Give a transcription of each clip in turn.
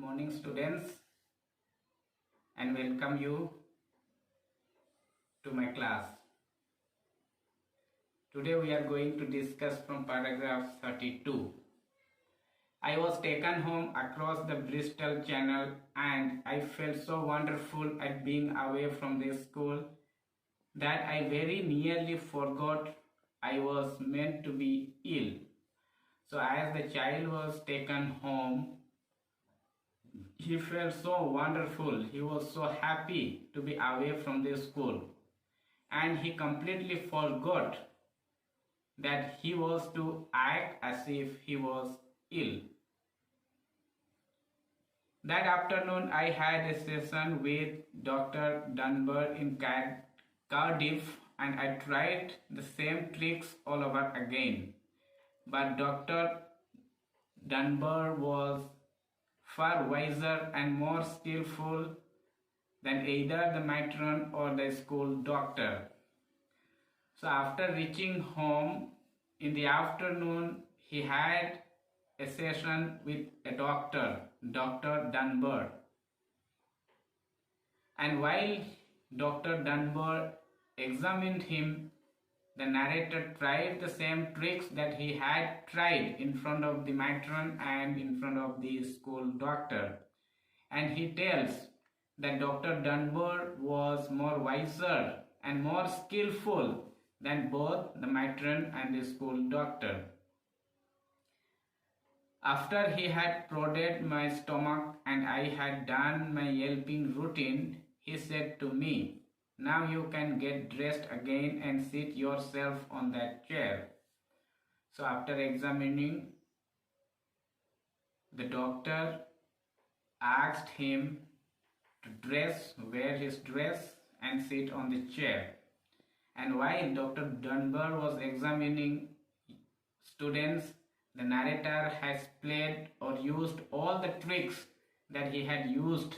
morning, students, and welcome you to my class. Today we are going to discuss from paragraph 32. I was taken home across the Bristol Channel and I felt so wonderful at being away from the school that I very nearly forgot I was meant to be ill. So as the child was taken home, he felt so wonderful. He was so happy to be away from the school. And he completely forgot that he was to act as if he was ill. That afternoon I had a session with Dr. Dunbar in Cardiff and I tried the same tricks all over again. But Dr. Dunbar was far wiser and more skillful than either the matron or the school doctor. So after reaching home in the afternoon, he had a session with a doctor, Dr. Dunbar. And while Dr. Dunbar examined him, the narrator tried the same tricks that he had tried in front of the matron and in front of the school doctor. And he tells that Dr. Dunbar was more wiser and more skillful than both the matron and the school doctor. After he had prodded my stomach and I had done my yelping routine, he said to me, "Now you can get dressed again and sit yourself on that chair." So after examining, the doctor asked him to wear his dress and sit on the chair. And while Dr. Dunbar was examining students, the narrator has played or used all the tricks that he had used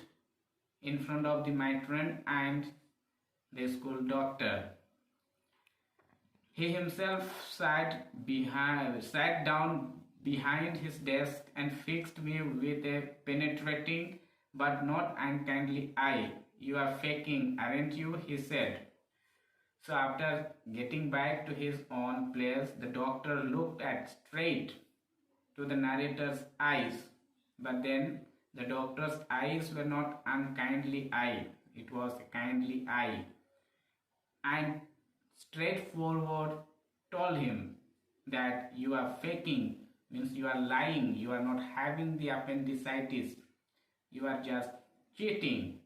in front of the matron and the school doctor. He himself sat down behind his desk and fixed me with a penetrating but not unkindly eye. "You are faking, aren't you?" he said. So after getting back to his own place, the doctor looked straight to the narrator's eyes, but then the doctor's eyes were not unkindly eye, it was a kindly eye, and straightforward told him that "you are faking," means you are lying, you are not having the appendicitis, you are just cheating,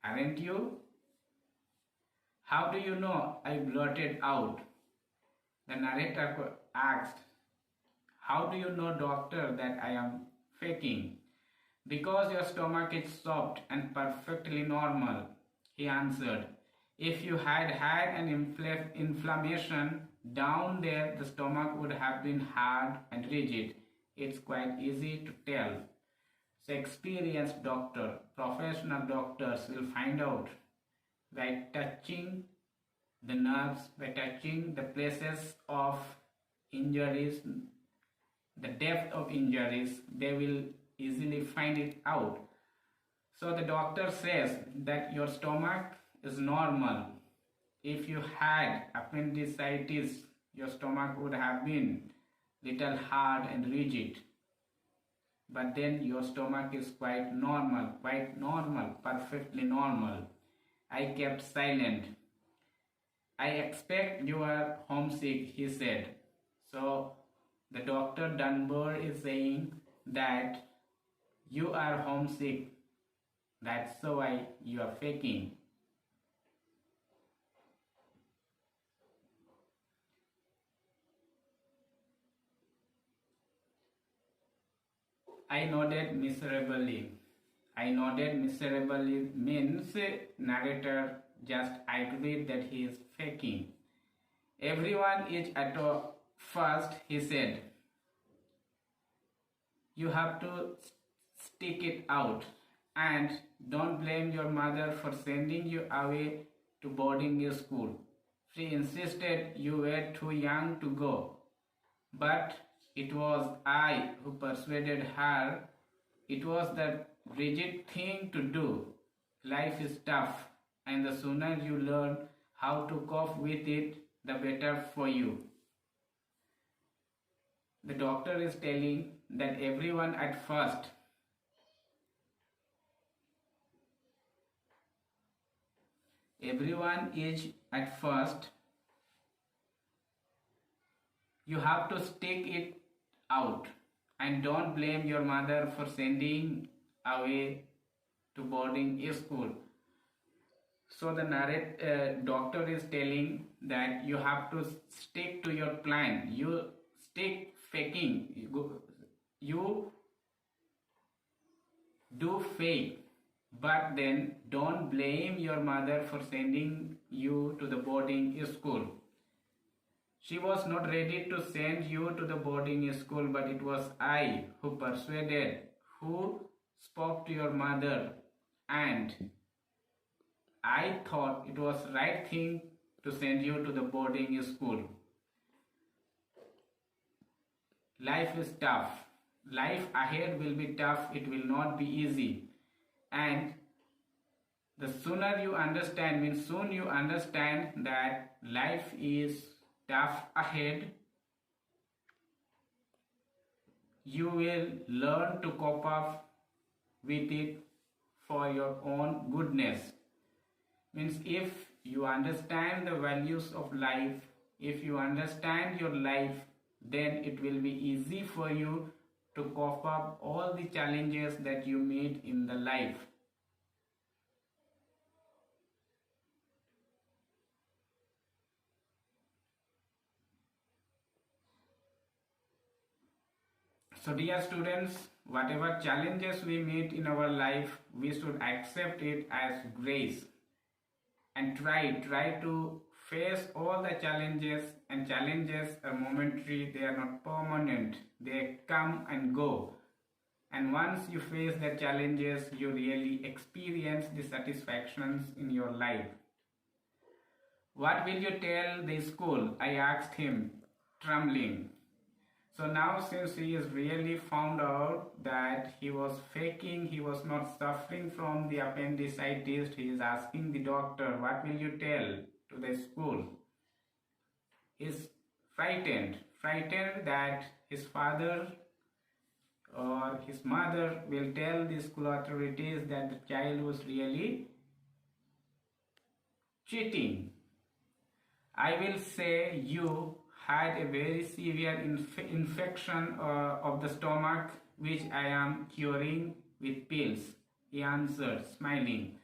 aren't you? "How do you know?" I blurted out. The narrator asked, "How do you know, doctor, that I am faking?" "Because your stomach is soft and perfectly normal," he answered. "If you had had an inflammation down there, the stomach would have been hard and rigid. It's quite easy to tell. So experienced doctor, professional doctors will find out by touching the nerves, by touching the places of injuries, the depth of injuries, they will easily find it out." So the doctor says that your stomach is normal. If you had appendicitis, your stomach would have been little hard and rigid. But then your stomach is quite normal, perfectly normal. I kept silent. "I expect you are homesick," he said. So the Dr. Dunbar is saying that you are homesick. That's why you are faking. I nodded miserably. I nodded miserably means narrator just agreed that he is faking. "Everyone is at first," he said. "You have to stick it out. And don't blame your mother for sending you away to boarding school. She insisted you were too young to go. But it was I who persuaded her It was the rigid thing to do. Life is tough, and the sooner you learn how to cope with it, the better for you. The doctor is telling that everyone is at first, you have to stick it out, and don't blame your mother for sending away to boarding school. So the doctor is telling that you have to stick to your plan. You stick faking. You do fake, but then don't blame your mother for sending you to the boarding school. She was not ready to send you to the boarding school, but it was I who persuaded, who spoke to your mother, and I thought it was right thing to send you to the boarding school. Life is tough. Life ahead will be tough. It will not be easy. And the sooner you understand, means soon you understand that life is tough ahead, you will learn to cope up with it for your own goodness. Means if you understand the values of life, if you understand your life, then it will be easy for you to cope up all the challenges that you meet in the life. So dear students, whatever challenges we meet in our life, we should accept it as grace and try to face all the challenges. And challenges are momentary, they are not permanent, they come and go. And once you face the challenges, you really experience the satisfactions in your life. What will you tell the school? I asked him, trembling. So now, since he is really found out that he was faking, he was not suffering from the appendicitis, he is asking the doctor, what will you tell to the school? He is frightened that his father or his mother will tell the school authorities that the child was really cheating. I will say you had a very severe infection of the stomach, which I am curing with pills, he answered, smiling.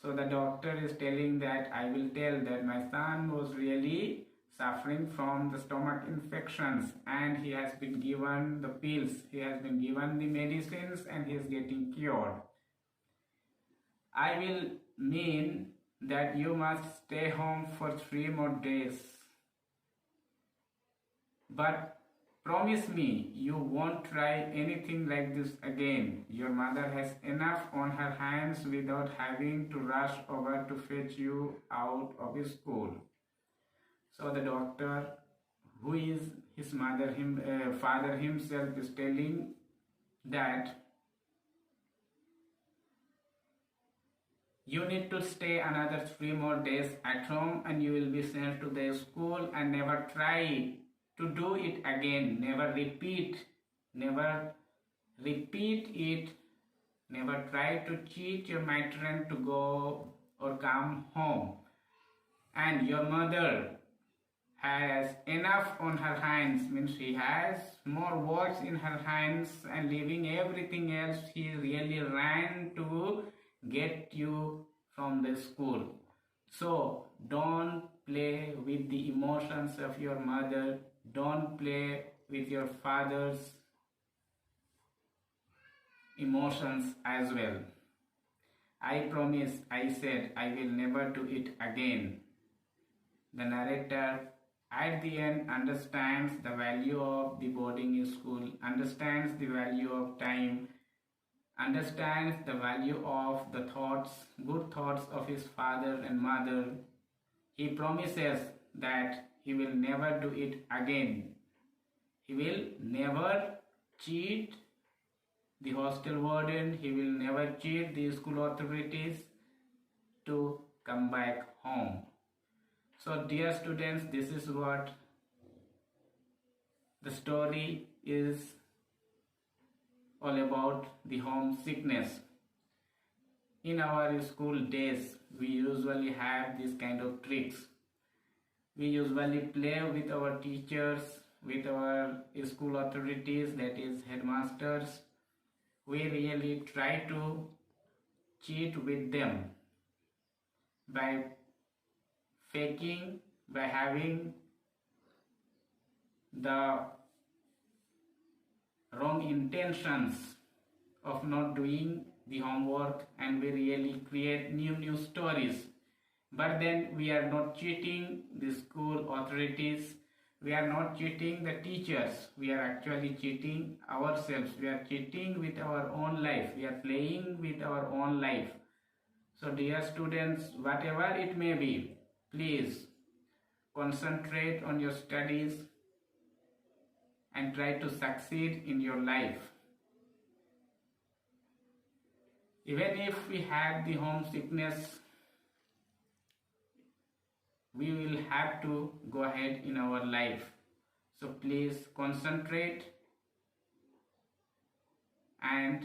So the doctor is telling that I will tell that my son was really suffering from the stomach infections, and he has been given the pills, he has been given the medicines, and he is getting cured. I will mean that you must stay home for 3 more days. But promise me you won't try anything like this again. Your mother has enough on her hands without having to rush over to fetch you out of school. So the doctor, who is his father himself, is telling that you need to stay another 3 more days at home, and you will be sent to the school, and never try to do it again. Never repeat it. Never try to cheat your matron to go or come home. And your mother has enough on her hands, means she has more works in her hands, and leaving everything else, she really ran to get you from the school. So don't play with the emotions of your mother. Don't play with your father's emotions as well. I promise, I said, I will never do it again. The narrator at the end understands the value of the boarding school, understands the value of time, understands the value of the good thoughts of his father and mother. He promises that he will never do it again. He will never cheat the hostel warden, he will never cheat the school authorities to come back home. So dear students, this is what the story is all about, the homesickness. In our school days, we usually have this kind of tricks. We usually play with our teachers, with our school authorities, that is headmasters. We really try to cheat with them by faking, by having the wrong intentions of not doing the homework, and we really create new stories. But then we are not cheating the school authorities, we are not cheating the teachers, we are actually cheating ourselves, we are cheating with our own life, we are playing with our own life. So dear students, whatever it may be, please concentrate on your studies and try to succeed in your life. Even if we have the homesickness, we will have to go ahead in our life. So please concentrate and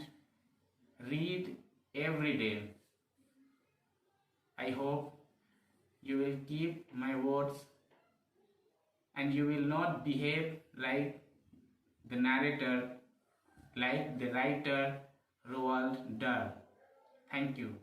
read every day. I hope you will keep my words and you will not behave like the narrator, like the writer Roald Dahl. Thank you.